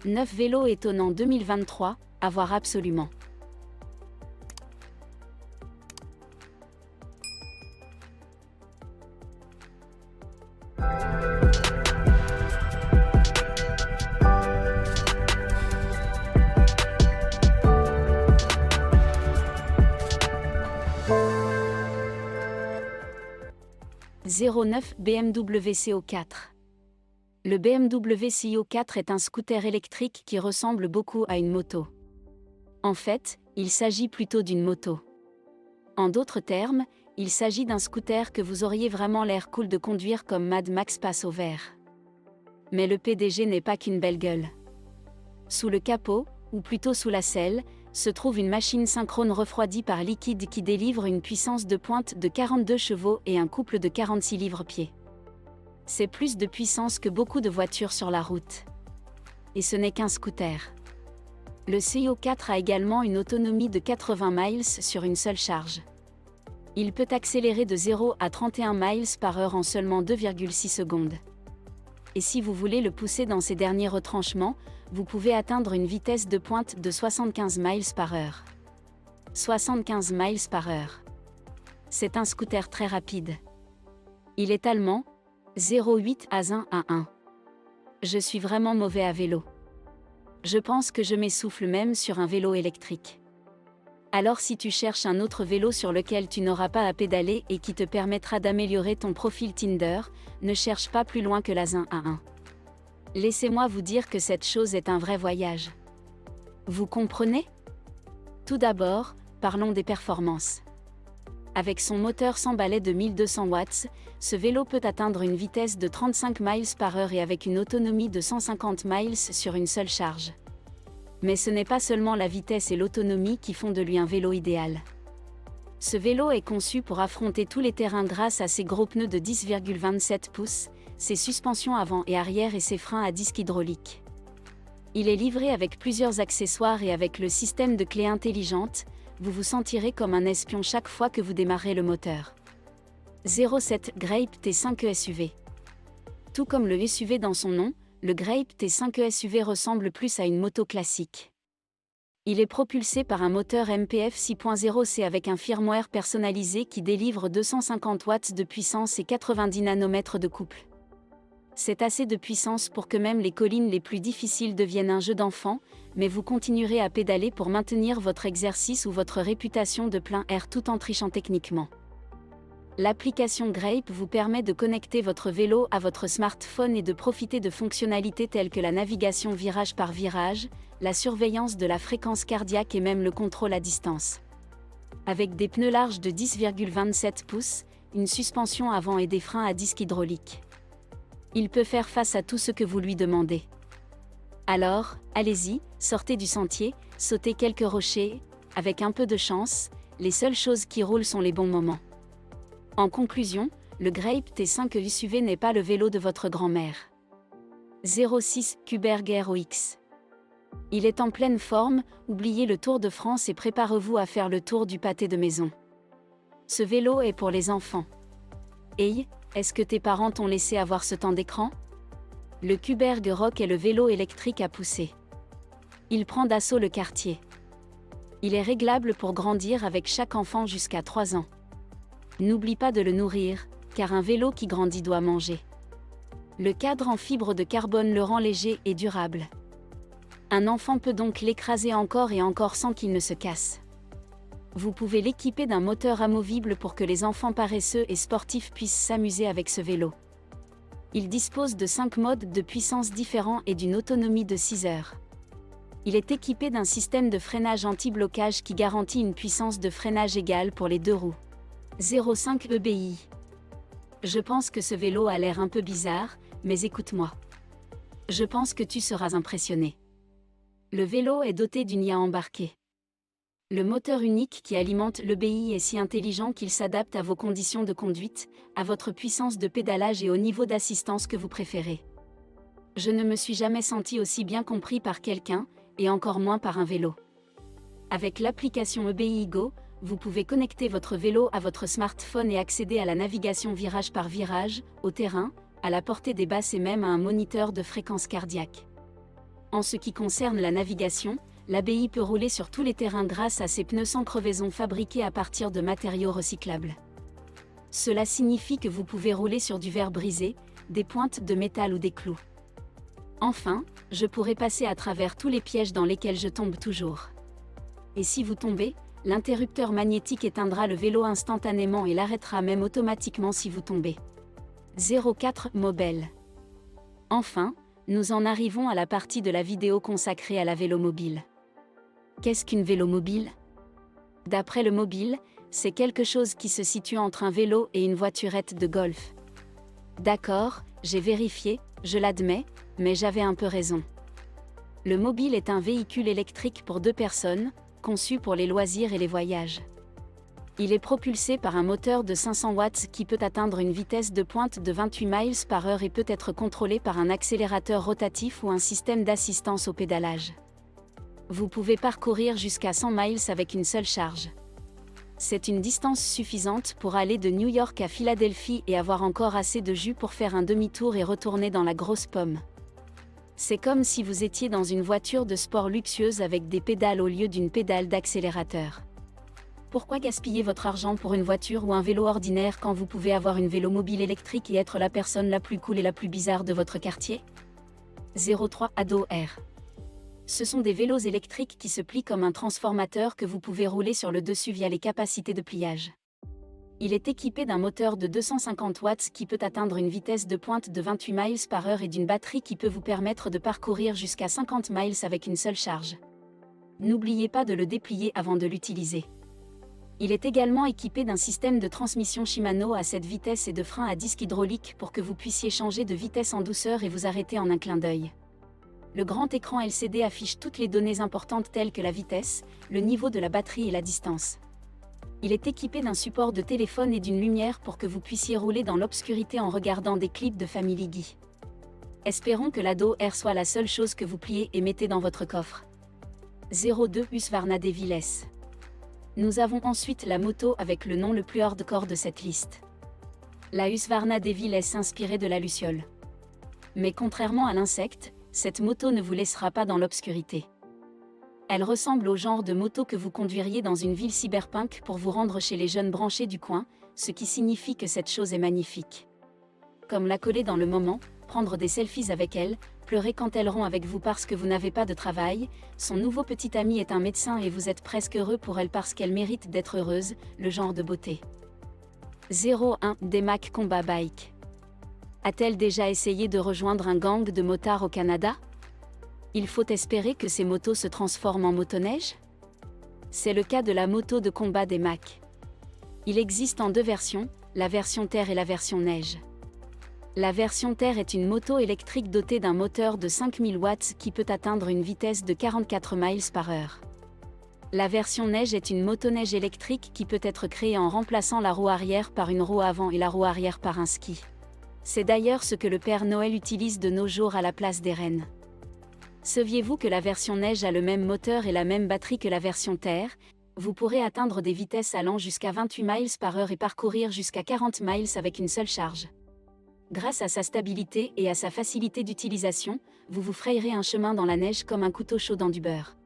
9 vélos étonnants 2023, à voir absolument. BMW CO4. Le BMW CO4 est un scooter électrique qui ressemble beaucoup à une moto. En fait, il s'agit plutôt d'une moto. En d'autres termes, il s'agit d'un scooter que vous auriez vraiment l'air cool de conduire comme Mad Max passe au vert. Mais le PDG n'est pas qu'une belle gueule. Sous le capot, ou plutôt sous la selle, se trouve une machine synchrone refroidie par liquide qui délivre une puissance de pointe de 42 chevaux et un couple de 46 livres-pieds. C'est plus de puissance que beaucoup de voitures sur la route. Et ce n'est qu'un scooter. Le CO4 a également une autonomie de 80 miles sur une seule charge. Il peut accélérer de 0 à 31 miles par heure en seulement 2,6 secondes. Et si vous voulez le pousser dans ses derniers retranchements, vous pouvez atteindre une vitesse de pointe de 75 miles par heure. 75 miles par heure. C'est un scooter très rapide. Il est allemand, 0,8 à 1 à 1. Je suis vraiment mauvais à vélo. Je pense que je m'essouffle même sur un vélo électrique. Alors si tu cherches un autre vélo sur lequel tu n'auras pas à pédaler et qui te permettra d'améliorer ton profil Tinder, ne cherche pas plus loin que la ZIN A1. Laissez-moi vous dire que cette chose est un vrai voyage. Vous comprenez? Tout d'abord, parlons des performances. Avec son moteur 100 balais de 1200 watts, ce vélo peut atteindre une vitesse de 35 miles par heure et avec une autonomie de 150 miles sur une seule charge. Mais ce n'est pas seulement la vitesse et l'autonomie qui font de lui un vélo idéal. Ce vélo est conçu pour affronter tous les terrains grâce à ses gros pneus de 10,27 pouces, ses suspensions avant et arrière et ses freins à disque hydraulique. Il est livré avec plusieurs accessoires et avec le système de clé intelligente, vous vous sentirez comme un espion chaque fois que vous démarrez le moteur. 07 Grape T5 SUV. Tout comme le SUV dans son nom, le Grape T5 SUV ressemble plus à une moto classique. Il est propulsé par un moteur MPF 6.0C avec un firmware personnalisé qui délivre 250 watts de puissance et 90 nanomètres de couple. C'est assez de puissance pour que même les collines les plus difficiles deviennent un jeu d'enfant, mais vous continuerez à pédaler pour maintenir votre exercice ou votre réputation de plein air tout en trichant techniquement. L'application Grape vous permet de connecter votre vélo à votre smartphone et de profiter de fonctionnalités telles que la navigation virage par virage, la surveillance de la fréquence cardiaque et même le contrôle à distance. Avec des pneus larges de 10,27 pouces, une suspension avant et des freins à disque hydraulique. Il peut faire face à tout ce que vous lui demandez. Alors, allez-y, sortez du sentier, sautez quelques rochers, avec un peu de chance, les seules choses qui roulent sont les bons moments. En conclusion, le Grape T5 SUV n'est pas le vélo de votre grand-mère. 06 Kuberg ROX. Il est en pleine forme, oubliez le Tour de France et préparez-vous à faire le tour du pâté de maison. Ce vélo est pour les enfants. Hey, est-ce que tes parents t'ont laissé avoir ce temps d'écran? Le Kuberg Rock est le vélo électrique à pousser. Il prend d'assaut le quartier. Il est réglable pour grandir avec chaque enfant jusqu'à 3 ans. N'oublie pas de le nourrir, car un vélo qui grandit doit manger. Le cadre en fibre de carbone le rend léger et durable. Un enfant peut donc l'écraser encore et encore sans qu'il ne se casse. Vous pouvez l'équiper d'un moteur amovible pour que les enfants paresseux et sportifs puissent s'amuser avec ce vélo. Il dispose de 5 modes de puissance différents et d'une autonomie de 6 heures. Il est équipé d'un système de freinage anti-blocage qui garantit une puissance de freinage égale pour les deux roues. 0,5 EBI. Je pense que ce vélo a l'air un peu bizarre, mais écoute-moi. Je pense que tu seras impressionné. Le vélo est doté d'une IA embarquée. Le moteur unique qui alimente l'EBI est si intelligent qu'il s'adapte à vos conditions de conduite, à votre puissance de pédalage et au niveau d'assistance que vous préférez. Je ne me suis jamais senti aussi bien compris par quelqu'un, et encore moins par un vélo. Avec l'application EBI Go, vous pouvez connecter votre vélo à votre smartphone et accéder à la navigation virage par virage, au terrain, à la portée des basses et même à un moniteur de fréquence cardiaque. En ce qui concerne la navigation, l'ABI peut rouler sur tous les terrains grâce à ses pneus sans crevaison fabriqués à partir de matériaux recyclables. Cela signifie que vous pouvez rouler sur du verre brisé, des pointes de métal ou des clous. Enfin, je pourrai passer à travers tous les pièges dans lesquels je tombe toujours. Et si vous tombez, l'interrupteur magnétique éteindra le vélo instantanément et l'arrêtera même automatiquement si vous tombez. 04 Mobile. Enfin, nous en arrivons à la partie de la vidéo consacrée à la vélomobile. Qu'est-ce qu'une vélomobile? D'après le mobile, c'est quelque chose qui se situe entre un vélo et une voiturette de golf. D'accord, j'ai vérifié, je l'admets, mais j'avais un peu raison. Le mobile est un véhicule électrique pour 2 personnes, conçu pour les loisirs et les voyages. Il est propulsé par un moteur de 500 watts qui peut atteindre une vitesse de pointe de 28 miles par heure et peut être contrôlé par un accélérateur rotatif ou un système d'assistance au pédalage. Vous pouvez parcourir jusqu'à 100 miles avec une seule charge. C'est une distance suffisante pour aller de New York à Philadelphie et avoir encore assez de jus pour faire un demi-tour et retourner dans la grosse pomme. C'est comme si vous étiez dans une voiture de sport luxueuse avec des pédales au lieu d'une pédale d'accélérateur. Pourquoi gaspiller votre argent pour une voiture ou un vélo ordinaire quand vous pouvez avoir une vélomobile électrique et être la personne la plus cool et la plus bizarre de votre quartier? 03 Ado R. Ce sont des vélos électriques qui se plient comme un transformateur que vous pouvez rouler sur le dessus via les capacités de pliage. Il est équipé d'un moteur de 250 watts qui peut atteindre une vitesse de pointe de 28 miles par heure et d'une batterie qui peut vous permettre de parcourir jusqu'à 50 miles avec une seule charge. N'oubliez pas de le déplier avant de l'utiliser. Il est également équipé d'un système de transmission Shimano à 7 vitesses et de freins à disque hydraulique pour que vous puissiez changer de vitesse en douceur et vous arrêter en un clin d'œil. Le grand écran LCD affiche toutes les données importantes telles que la vitesse, le niveau de la batterie et la distance. Il est équipé d'un support de téléphone et d'une lumière pour que vous puissiez rouler dans l'obscurité en regardant des clips de Family Guy. Espérons que l'Ado R soit la seule chose que vous pliez et mettez dans votre coffre. 02 Husqvarna Devil S. Nous avons ensuite la moto avec le nom le plus hardcore de cette liste. La Husqvarna Devil S inspirée de la luciole. Mais contrairement à l'insecte, cette moto ne vous laissera pas dans l'obscurité. Elle ressemble au genre de moto que vous conduiriez dans une ville cyberpunk pour vous rendre chez les jeunes branchés du coin, ce qui signifie que cette chose est magnifique. Comme la coller dans le moment, prendre des selfies avec elle, pleurer quand elle rompt avec vous parce que vous n'avez pas de travail, son nouveau petit ami est un médecin et vous êtes presque heureux pour elle parce qu'elle mérite d'être heureuse, le genre de beauté. 01 DMAC Combat Bike. A-t-elle déjà essayé de rejoindre un gang de motards au Canada? Il faut espérer que ces motos se transforment en motoneige? C'est le cas de la moto de combat DMAC. Il existe en 2 versions, la version terre et la version neige. La version terre est une moto électrique dotée d'un moteur de 5000 watts qui peut atteindre une vitesse de 44 miles par heure. La version neige est une motoneige électrique qui peut être créée en remplaçant la roue arrière par une roue avant et la roue arrière par un ski. C'est d'ailleurs ce que le Père Noël utilise de nos jours à la place des rennes. Saviez-vous que la version neige a le même moteur et la même batterie que la version terre? Vous pourrez atteindre des vitesses allant jusqu'à 28 miles par heure et parcourir jusqu'à 40 miles avec une seule charge. Grâce à sa stabilité et à sa facilité d'utilisation, vous vous frayerez un chemin dans la neige comme un couteau chaud dans du beurre.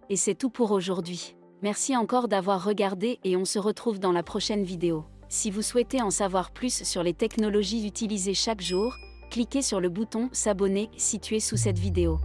Et c'est tout pour aujourd'hui. Merci encore d'avoir regardé et on se retrouve dans la prochaine vidéo. Si vous souhaitez en savoir plus sur les technologies utilisées chaque jour, cliquez sur le bouton « S'abonner » situé sous cette vidéo.